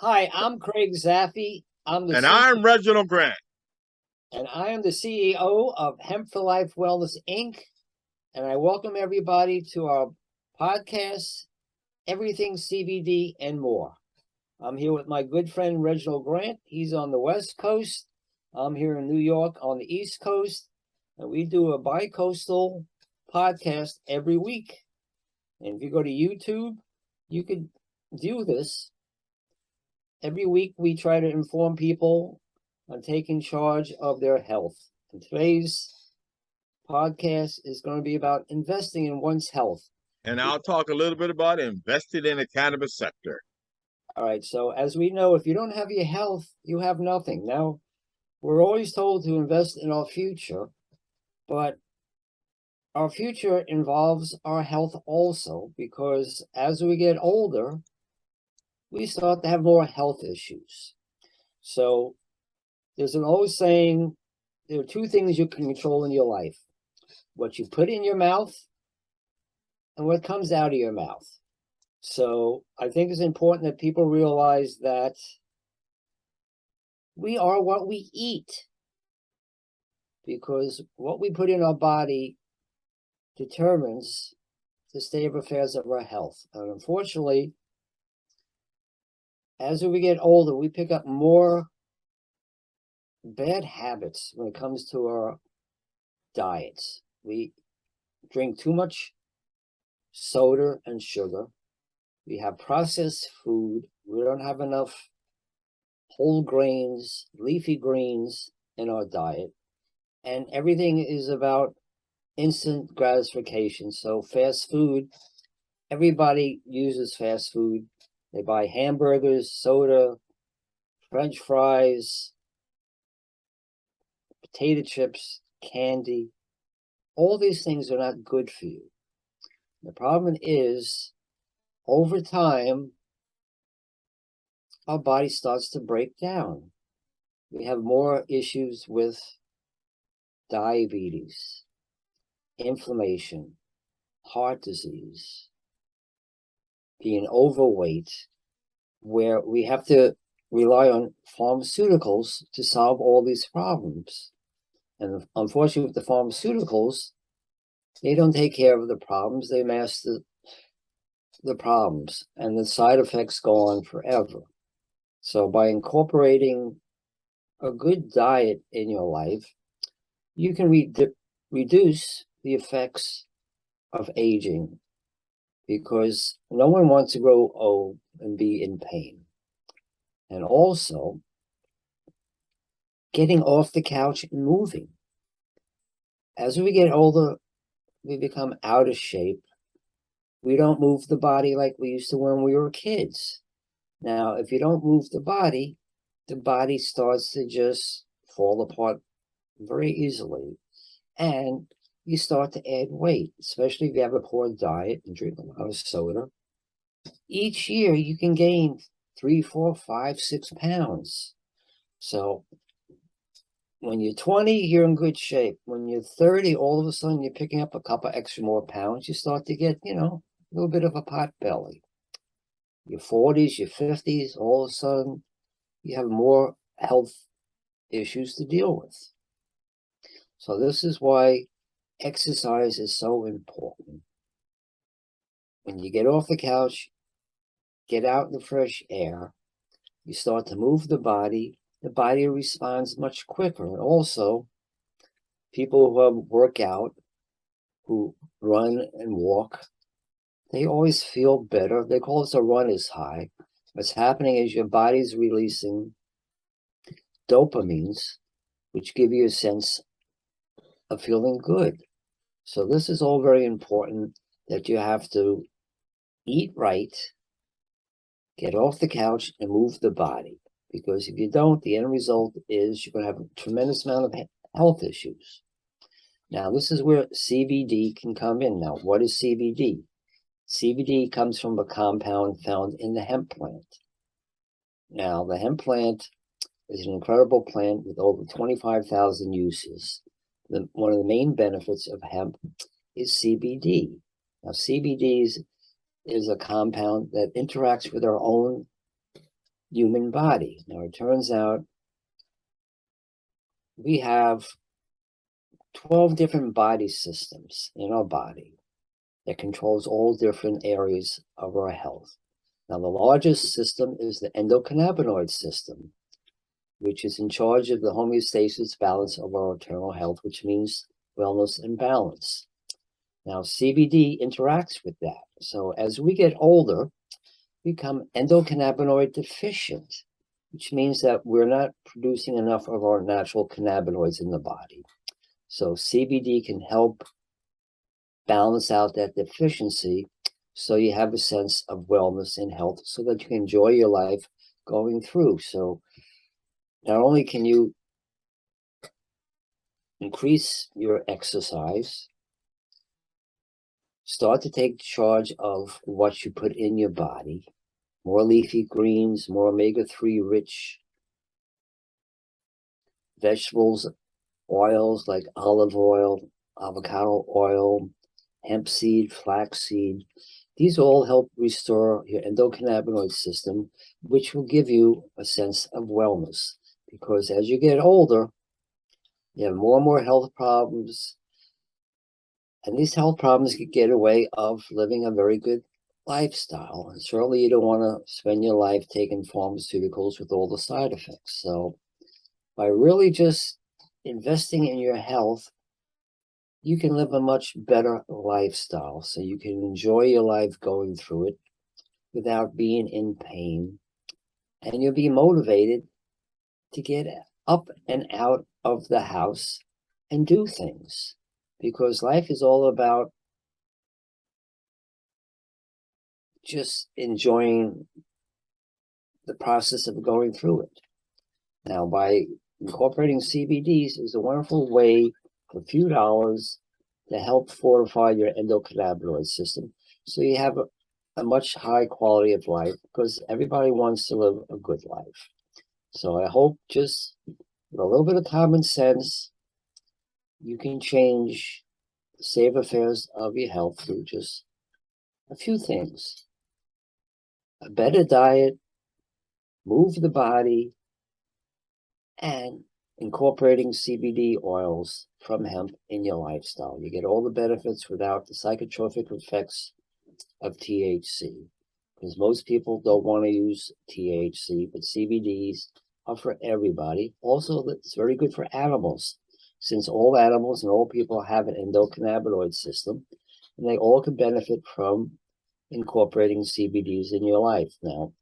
Hi, I'm Craig Zaffe. I'm the And C I'm Reginald Grant. and I am the CEO of Hemp for Life Wellness Inc. And I welcome everybody to our podcast, Everything CBD and More. I'm here with my good friend Reginald Grant. He's on the West Coast. I'm here in New York on the East Coast. And we do a bi-coastal podcast every week. And if you go to YouTube, you can view this. Every week, we try to inform people on taking charge of their health. And today's podcast is going to be about investing in one's health. And I'll talk a little bit about investing in the cannabis sector. All right. So, as we know, if you don't have your health, you have nothing. Now, we're always told to invest in our future, but our future involves our health also, because as we get older, we start to have more health issues. So, there's an old saying, there are two things you can control in your life: what you put in your mouth and what comes out of your mouth. So I think it's important that people realize that we are what we eat, because what we put in our body determines the state of affairs of our health. And unfortunately, as we get older, we pick up more bad habits when it comes to our diets. We drink too much soda and sugar. We have processed food. We don't have enough whole grains, leafy greens in our diet. And everything is about instant gratification. So fast food, everybody uses fast food. They buy hamburgers, soda, French fries, potato chips, candy. All these things are not good for you. The problem is, over time, our body starts to break down. We have more issues with diabetes, inflammation, heart disease, being overweight, where we have to rely on pharmaceuticals to solve all these problems. And unfortunately, with the pharmaceuticals, they don't take care of the problems, they mask the problems, and the side effects go on forever. So by incorporating a good diet in your life, you can reduce the effects of aging, because no one wants to grow old and be in pain. And also, getting off the couch and moving. As we get older, we become out of shape. We don't move the body like we used to when we were kids. Now, if you don't move the body starts to just fall apart very easily. And you start to add weight, especially if you have a poor diet and drink a lot of soda. Each year you can gain 3, 4, 5, 6 pounds. So when you're 20, you're in good shape. When you're 30, all of a sudden you're picking up a couple extra more pounds. You start to get, a little bit of a pot belly. Your 40s, your 50s, all of a sudden you have more health issues to deal with. So this is why exercise is so important. When you get off the couch, get out in the fresh air, you start to move the body responds much quicker. And also, people who work out, who run and walk, they always feel better. They call this a runner's high. What's happening is your body's releasing dopamines, which give you a sense of feeling good. So this is all very important, that you have to eat right, get off the couch, and move the body. Because if you don't, the end result is you're going to have a tremendous amount of health issues. Now, this is where CBD can come in. Now, what is CBD? CBD comes from a compound found in the hemp plant. Now, the hemp plant is an incredible plant with over 25,000 uses. One of the main benefits of hemp is CBD. Now, CBD is a compound that interacts with our own human body. Now, it turns out we have 12 different body systems in our body that controls all different areas of our health. Now, the largest system is the endocannabinoid system, which is in charge of the homeostasis balance of our internal health, which means wellness and balance. Now, CBD interacts with that. So as we get older, we become endocannabinoid deficient, which means that we're not producing enough of our natural cannabinoids in the body. So CBD can help balance out that deficiency so you have a sense of wellness and health so that you can enjoy your life going through. So not only can you increase your exercise, start to take charge of what you put in your body, more leafy greens, more omega-3 rich vegetables, oils like olive oil, avocado oil, hemp seed, flax seed. These all help restore your endocannabinoid system, which will give you a sense of wellness. Because as you get older, you have more and more health problems. And these health problems can get away of living a very good lifestyle. And certainly you don't want to spend your life taking pharmaceuticals with all the side effects. So by really just investing in your health, you can live a much better lifestyle. So you can enjoy your life going through it without being in pain. And you'll be motivated to get up and out of the house and do things. Because life is all about just enjoying the process of going through it. Now, by incorporating CBDs is a wonderful way for a few dollars to help fortify your endocannabinoid system so you have a much high quality of life, because everybody wants to live a good life. So I hope just with a little bit of common sense, you can change the state of affairs of your health through just a few things. A better diet, move the body, and incorporating CBD oils from hemp in your lifestyle. You get all the benefits without the psychotropic effects of THC, because most people don't want to use THC, but CBDs are for everybody. Also, it's very good for animals, since all animals and all people have an endocannabinoid system, and they all can benefit from incorporating CBDs in your life. Now,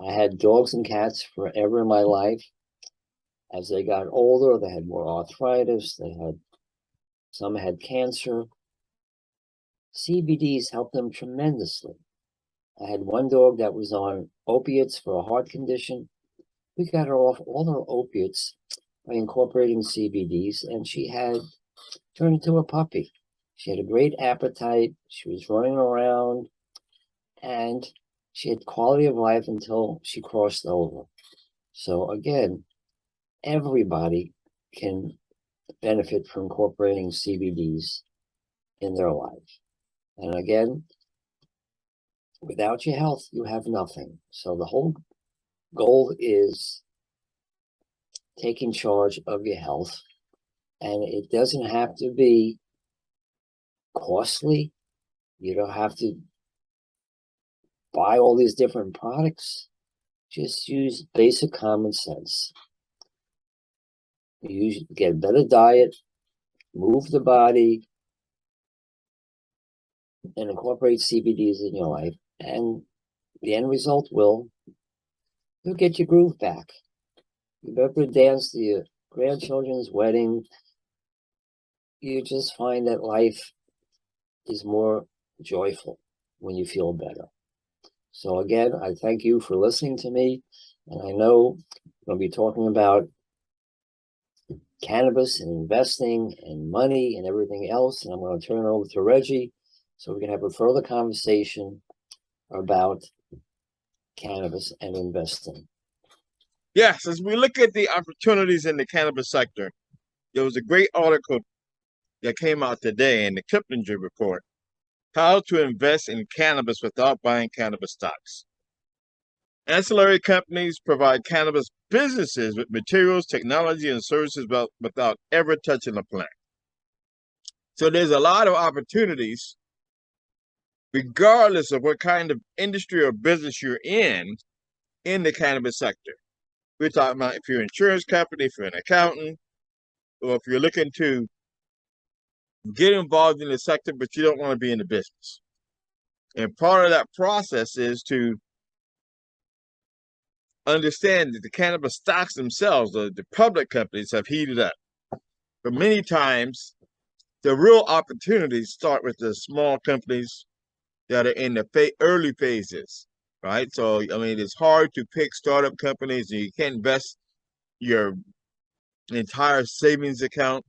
I had dogs and cats forever in my life. As they got older, they had more arthritis, some had cancer. CBDs helped them tremendously. I had one dog that was on opiates for a heart condition. We got her off all her opiates by incorporating CBDs, and she had turned into a puppy. She had a great appetite. She was running around, and she had quality of life until she crossed over. So again, everybody can benefit from incorporating CBDs in their life. And again, without your health, you have nothing. So the whole goal is taking charge of your health. And it doesn't have to be costly. You don't have to buy all these different products. Just use basic common sense. You get a better diet, move the body, and incorporate CBDs in your life. And the end result you'll get your groove back. You better dance to your grandchildren's wedding. You just find that life is more joyful when you feel better. So again, I thank you for listening to me. And I know we'll be talking about cannabis and investing and money and everything else. And I'm going to turn it over to Reggie so we can have a further conversation about cannabis and investing. Yes, as we look at the opportunities in the cannabis sector, there was a great article that came out today in the Kiplinger report, How to Invest in Cannabis Without Buying Cannabis Stocks. Ancillary companies provide cannabis businesses with materials, technology, and services without ever touching the plant. So there's a lot of opportunities, regardless of what kind of industry or business you're in the cannabis sector. We're talking about if you're an insurance company, if you're an accountant, or if you're looking to get involved in the sector, but you don't want to be in the business. And part of that process is to understand that the cannabis stocks themselves, the public companies, have heated up. But many times, the real opportunities start with the small companies that are in the early phases, right? So, I mean, it's hard to pick startup companies, and you can't invest your entire savings account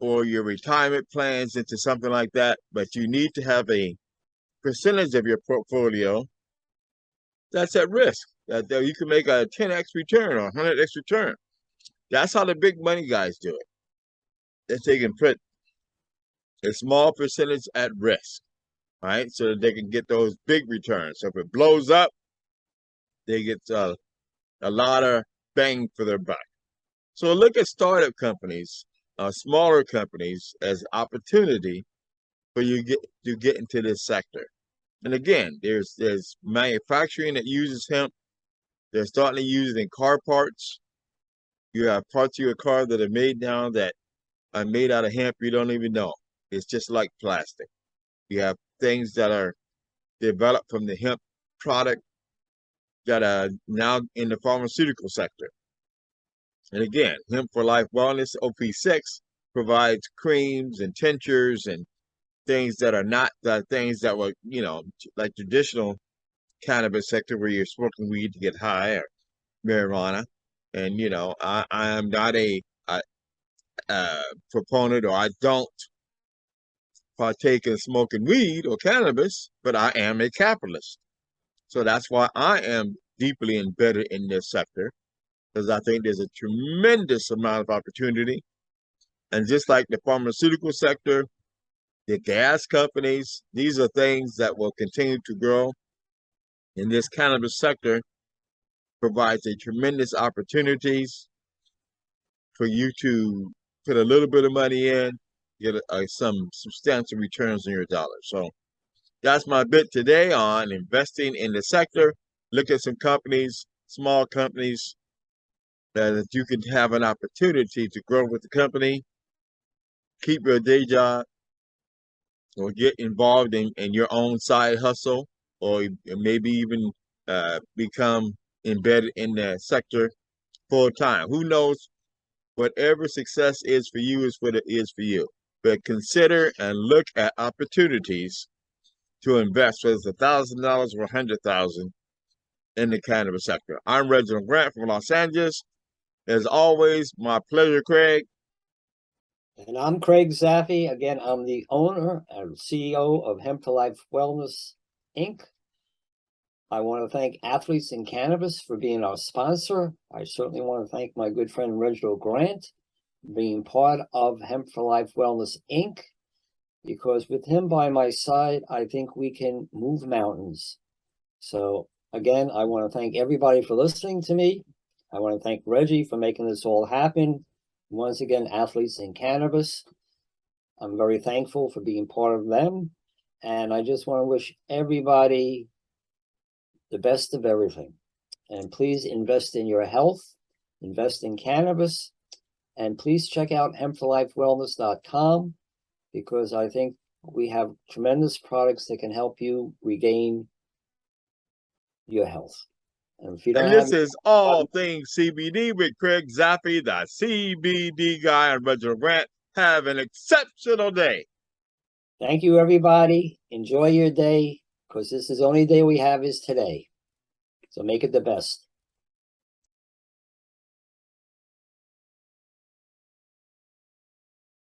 or your retirement plans into something like that, but you need to have a percentage of your portfolio that's at risk, that you can make a 10x return or 100x return. That's how the big money guys do it. They can put a small percentage at risk, right? So that they can get those big returns. So if it blows up, they get a lot of bang for their buck. So look at startup companies, smaller companies, as opportunity for you to get into this sector. And again, there's manufacturing that uses hemp. They're starting to use it in car parts. You have parts of your car that are made now that are made out of hemp. You don't even know. It's just like plastic. You have things that are developed from the hemp product that are now in the pharmaceutical sector. And again, Hemp for Life Wellness, OP6, provides creams and tinctures and things that are not the things that were, like traditional cannabis sector where you're smoking weed to get high or marijuana. And, I am not a proponent, or I don't partake in smoking weed or cannabis, but I am a capitalist. So that's why I am deeply embedded in this sector, because I think there's a tremendous amount of opportunity. And just like the pharmaceutical sector, the gas companies, these are things that will continue to grow. And this cannabis sector provides a tremendous opportunities for you to put a little bit of money in, get some substantial returns on your dollar. So that's my bit today on investing in the sector. Look at some companies, small companies, that you can have an opportunity to grow with the company, keep your day job, or get involved in your own side hustle, or maybe even become embedded in the sector full time. Who knows? Whatever success is for you is what it is for you. But consider and look at opportunities to invest, whether it's $1,000 or $100,000 in the cannabis sector. I'm Reginald Grant from Los Angeles. As always, my pleasure, Craig. And I'm Craig Zaffe. Again, I'm the owner and CEO of Hemp for Life Wellness, Inc. I want to thank Athletes in Cannabis for being our sponsor. I certainly want to thank my good friend Reginald Grant for being part of Hemp for Life Wellness, Inc. Because with him by my side, I think we can move mountains. So again, I want to thank everybody for listening to me. I want to thank Reggie for making this all happen. Once again, Athletes in Cannabis. I'm very thankful for being part of them. And I just want to wish everybody the best of everything. And please invest in your health, invest in cannabis, and please check out hempforlifewellness.com, because I think we have tremendous products that can help you regain your health. And if you don't this is All Things CBD with Craig Zaffe, the CBD Guy, and Reginald Grant. Have an exceptional day. Thank you, everybody. Enjoy your day, because this is the only day we have is today. So make it the best.